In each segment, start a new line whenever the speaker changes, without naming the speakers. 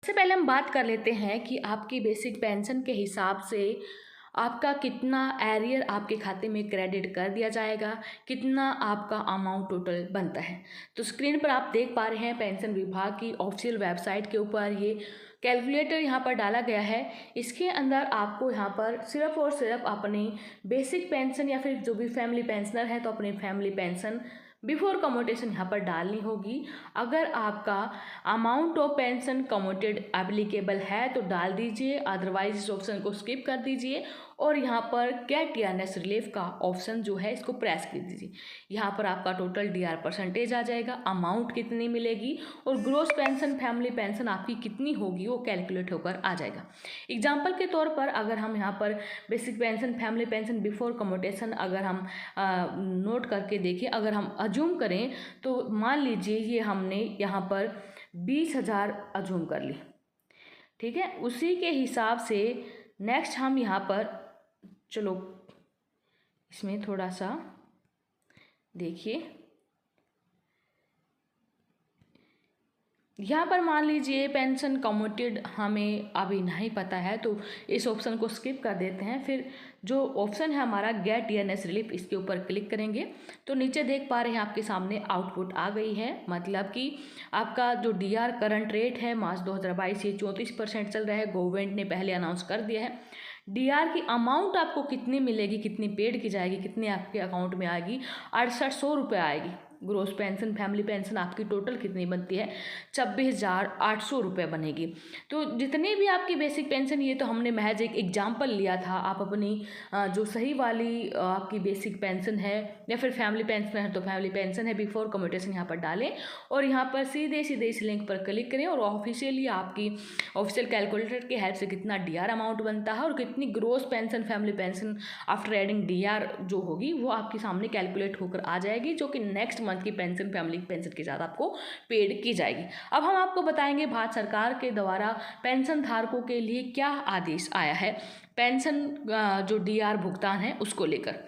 सबसे पहले हम बात कर लेते हैं कि आपकी बेसिक पेंशन के हिसाब से आपका कितना एरियर आपके खाते में क्रेडिट कर दिया जाएगा, कितना आपका अमाउंट टोटल बनता है। तो स्क्रीन पर आप देख पा रहे हैं पेंशन विभाग की ऑफिशियल वेबसाइट के ऊपर ये कैलकुलेटर यहाँ पर डाला गया है। इसके अंदर आपको यहाँ पर सिर्फ और सिर्फ अपनी बेसिक पेंशन या फिर जो भी फैमिली पेंशनर है तो अपनी फैमिली पेंशन बिफोर कम्यूटेशन यहाँ पर डालनी होगी। अगर आपका amount of pension commuted applicable है तो डाल दीजिए, अदरवाइज इस ऑप्शन को स्किप कर दीजिए और यहाँ पर गेट टीआरएस रिलीफ का ऑप्शन जो है इसको प्रेस कर दीजिए। यहाँ पर आपका टोटल डीआर परसेंटेज आ जाएगा, अमाउंट कितनी मिलेगी और ग्रोस पेंशन फैमिली पेंशन आपकी कितनी होगी वो कैलकुलेट होकर आ जाएगा। एग्जाम्पल के तौर पर अगर हम यहाँ पर basic pension family pension before commutation अगर हम नोट करके देखें, अगर हम अज्यूम करें तो मान लीजिए ये हमने यहाँ पर 20,000 अज्यूम कर ली, ठीक है। उसी के हिसाब से नेक्स्ट हम यहाँ पर चलो इसमें थोड़ा सा देखिए, यहाँ पर मान लीजिए पेंशन कम्यूटेड हमें अभी नहीं पता है तो इस ऑप्शन को स्किप कर देते हैं। फिर जो ऑप्शन है हमारा गेट टीआरएस रिलीफ, इसके ऊपर क्लिक करेंगे तो नीचे देख पा रहे हैं आपके सामने आउटपुट आ गई है। मतलब कि आपका जो डीआर करंट रेट है मार्च 2022 ये 34% चल रहा है, गवर्नमेंट ने पहले अनाउंस कर दिया है। डीआर की अमाउंट आपको कितनी मिलेगी, कितनी पेड की जाएगी, कितनी आपके अकाउंट में आएगी, 6800 रुपये आएगी। ग्रोस पेंशन फैमिली पेंशन आपकी टोटल कितनी बनती है, 26,800 रुपये बनेगी। तो जितनी भी आपकी बेसिक पेंशन, ये तो हमने महज एक एग्जाम्पल लिया था। आप अपनी जो सही वाली आपकी बेसिक पेंशन है या फिर फैमिली पेंशन है तो फैमिली पेंशन है बिफोर कम्यूटेशन यहाँ पर डालें और यहाँ पर सीधे सीधे इस लिंक पर क्लिक करें और ऑफिशियली आपकी ऑफिशियल कैलकुलेटर की हेल्प से कितना डीआर अमाउंट बनता है और कितनी gross pension family pension after adding DR जो होगी वो आपके सामने कैलकुलेट होकर आ जाएगी, जो कि नेक्स्ट मंथ की पेंशन फैमिली पेंशन के साथ आपको पेड की जाएगी। अब हम आपको बताएंगे भारत सरकार के द्वारा पेंशन धारकों के लिए क्या आदेश आया है पेंशन जो डीआर भुगतान है उसको लेकर।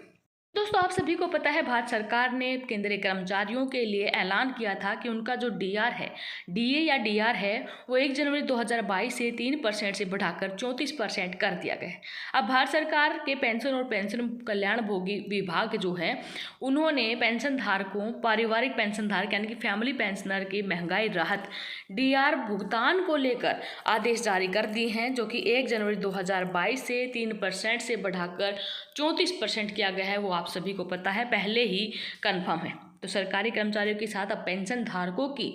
दोस्तों आप सभी को पता है भारत सरकार ने केंद्रीय कर्मचारियों के लिए ऐलान किया था कि उनका जो डीआर है, डीए या डीआर है, वो 1 जनवरी 2022 से 3% से बढ़ाकर 34% कर दिया गया है। अब भारत सरकार के पेंशन और पेंशन कल्याण भोगी विभाग जो है उन्होंने पेंशन धारकों, पारिवारिक पेंशन धारक यानी कि फैमिली पेंशनर की महंगाई राहत डीआर भुगतान को लेकर आदेश जारी कर दिए हैं, जो कि 1 जनवरी 2022 से 3% से बढ़ाकर 34% किया गया है। वो आप सभी को पता है, पहले ही कंफर्म है। तो सरकारी कर्मचारियों के साथ अब पेंशन धारकों की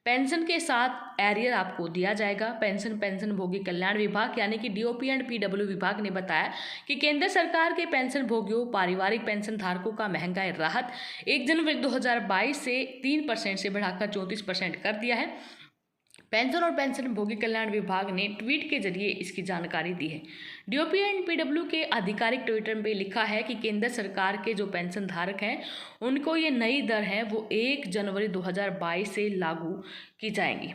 पेंशन के साथ एरियर आपको दिया जाएगा। पेंशन भोगी कल्याण विभाग यानी कि डीओपी एंड पीडब्ल्यू विभाग ने बताया कि केंद्र सरकार के पेंशन भोगियों पारिवारिक पेंशन धारकों का महंगाई राहत 1 जनवरी 2022 से 3% से बढ़ाकर 34% कर दिया है। पेंशन और पेंशन भोगी कल्याण विभाग ने ट्वीट के जरिए इसकी जानकारी दी है। डीओपी एंड पीडब्ल्यू के आधिकारिक ट्विटर पे लिखा है कि केंद्र सरकार के जो पेंशन धारक हैं उनको ये नई दर है वो 1 जनवरी 2022 से लागू की जाएंगी।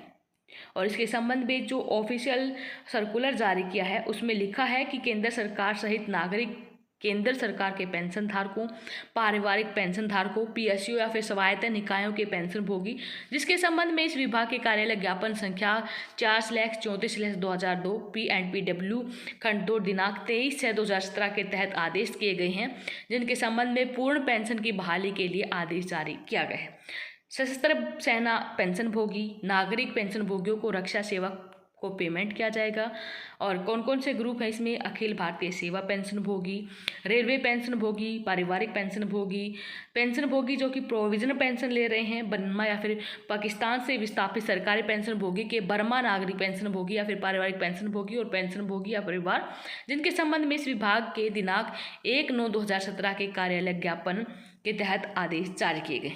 और इसके संबंध में जो ऑफिशियल सर्कुलर जारी किया है उसमें लिखा है कि केंद्र सरकार सहित नागरिक केंद्र सरकार के पेंशन धारकों, पारिवारिक पेंशन धारकों, पीएसयू या फिर स्वायत्त निकायों के पेंशन भोगी जिसके संबंध में इस विभाग के कार्यालय ज्ञापन संख्या 4/34/2002 पी&पीडब्ल्यू खंड 2 दिनांक 23/6/2017 के तहत आदेश किए गए हैं, जिनके संबंध में पूर्ण पेंशन की बहाली के लिए आदेश जारी किया गया है। सशस्त्र सेना पेंशन भोगी, नागरिक पेंशन भोगियों को रक्षा सेवा को पेमेंट किया जाएगा। और कौन कौन से ग्रुप हैं इसमें, अखिल भारतीय सेवा पेंशन भोगी, रेलवे पेंशन भोगी, पारिवारिक पेंशन भोगी जो कि प्रोविजनल पेंशन ले रहे हैं, बर्मा या फिर पाकिस्तान से विस्थापित सरकारी पेंशन भोगी के बर्मा नागरिक पेंशन भोगी या फिर पारिवारिक पेंशन भोगी और पेंशन भोगी या परिवार जिनके संबंध में इस विभाग के दिनांक 1/9/2017 के कार्यालय ज्ञापन के तहत आदेश जारी किए गए।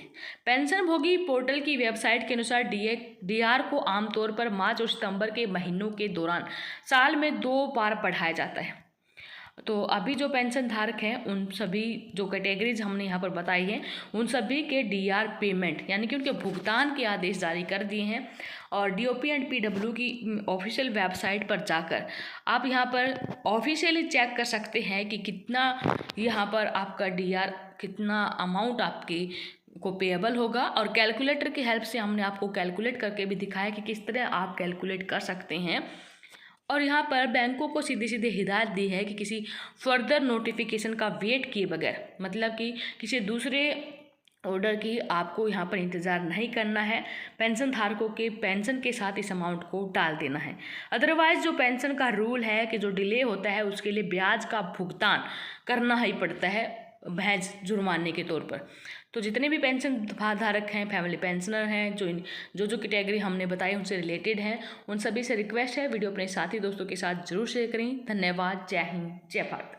पेंशन भोगी पोर्टल की वेबसाइट के अनुसार डीआर को आमतौर पर मार्च और सितंबर के महीनों के दौरान साल में 2 बार बढ़ाया जाता है। तो अभी जो पेंशन धारक हैं उन सभी जो कैटेगरीज हमने यहाँ पर बताई हैं उन सभी के डीआर पेमेंट यानी कि उनके भुगतान के आदेश जारी कर दिए हैं। और डीओपी एंड पीडब्ल्यू की ऑफिशियल वेबसाइट पर जाकर आप यहाँ पर ऑफिशियली चेक कर सकते हैं कि कितना यहाँ पर आपका डीआर, कितना अमाउंट आपकी को पेएबल होगा। और कैलकुलेटर की हेल्प से हमने आपको कैलकुलेट करके भी दिखाया कि किस तरह आप कैलकुलेट कर सकते हैं। और यहाँ पर बैंकों को सीधे सीधे हिदायत दी है कि किसी फर्दर नोटिफिकेशन का वेट किए बगैर, मतलब कि किसी दूसरे ऑर्डर की आपको यहाँ पर इंतज़ार नहीं करना है। पेंशन धारकों के पेंशन के साथ इस अमाउंट को डाल देना है। अदरवाइज़ जो पेंशन का रूल है कि जो डिले होता है उसके लिए ब्याज का भुगतान करना ही पड़ता है, महज जुर्माने के तौर पर। तो जितने भी पेंशन धारक हैं, फैमिली पेंशनर हैं, जो कैटेगरी हमने बताई उनसे रिलेटेड हैं, उन सभी से रिक्वेस्ट है वीडियो अपने साथी दोस्तों के साथ जरूर शेयर करें। धन्यवाद। जय हिंद, जय भारत।